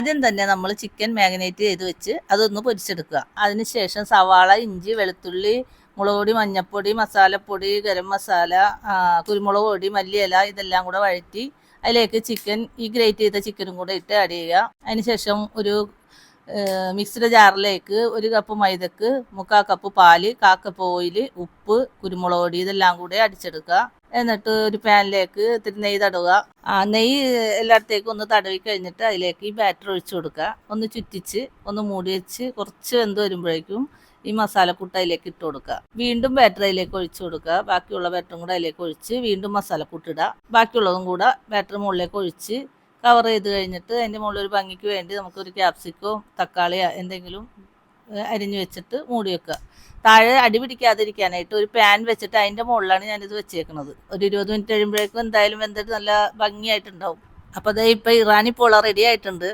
ആദ്യം തന്നെ നമ്മൾ ചിക്കൻ മാഗ്നേറ്റ് ചെയ്ത് വെച്ച് അതൊന്ന് പൊരിച്ചെടുക്കുക. അതിനുശേഷം സവാള, ഇഞ്ചി, വെളുത്തുള്ളി, മുളക് പൊടി, മഞ്ഞൾപ്പൊടി, മസാലപ്പൊടി, ഗരം മസാല, കുരുമുളക് പൊടി, മല്ലിയില ഇതെല്ലാം കൂടെ വഴറ്റി അതിലേക്ക് ഈ ഗ്രേറ്റ് ചെയ്ത ചിക്കനും കൂടെ ഇട്ട് ആഡ് ചെയ്യുക. അതിനുശേഷം ഒരു മിക്സിയുടെ ജാറിലേക്ക് 1 കപ്പ് മൈദക്ക് 3/4 കപ്പ് പാല്, 1/4 കപ്പ് ഓയിൽ, ഉപ്പ്, കുരുമുളക് പൊടി ഇതെല്ലാം കൂടെ അടിച്ചെടുക്കുക. എന്നിട്ട് ഒരു പാനിലേക്ക് ഇത്തിരി നെയ്യ് തടവുക. നെയ്യ് എല്ലായിടത്തേക്കും ഒന്ന് തടവി കഴിഞ്ഞിട്ട് അതിലേക്ക് ഈ ബാറ്റർ ഒഴിച്ചു കൊടുക്കുക. ഒന്ന് ചുറ്റിച്ച് ഒന്ന് മൂടി വെച്ച് കുറച്ച് വെന്ത് വരുമ്പോഴേക്കും ഈ മസാലക്കൂട്ട് അതിലേക്ക് ഇട്ട് കൊടുക്കുക. വീണ്ടും ബാറ്റർ അതിലേക്ക് ഒഴിച്ചു കൊടുക്കുക. ബാക്കിയുള്ള ബാറ്ററും കൂടെ അതിലേക്ക് ഒഴിച്ച് വീണ്ടും മസാലക്കൂട്ട് ഇടുക. ബാക്കിയുള്ളതും കൂടെ ബാറ്റർ മുകളിലേക്ക് ഒഴിച്ച് കവർ ചെയ്ത് കഴിഞ്ഞിട്ട് അതിൻ്റെ മുകളിൽ ഒരു ഭംഗിക്ക് വേണ്ടി നമുക്കൊരു ക്യാപ്സിക്കോ തക്കാളിയോ എന്തെങ്കിലും അരിഞ്ഞു വെച്ചിട്ട് മൂടി വെക്കുക. താഴെ അടി പിടിക്കാതിരിക്കാനായിട്ട് ഒരു പാൻ വെച്ചിട്ട് അതിൻ്റെ മുകളിലാണ് ഞാനിത് വെച്ചേക്കുന്നത്. ഒരു 20 മിനിറ്റ് കഴിയുമ്പോഴേക്കും എന്തായാലും വെന്തിട്ട് നല്ല ഭംഗിയായിട്ടുണ്ടാവും. അപ്പോൾ അത് ഇപ്പോൾ ഇറാനി പോള റെഡി ആയിട്ടുണ്ട്.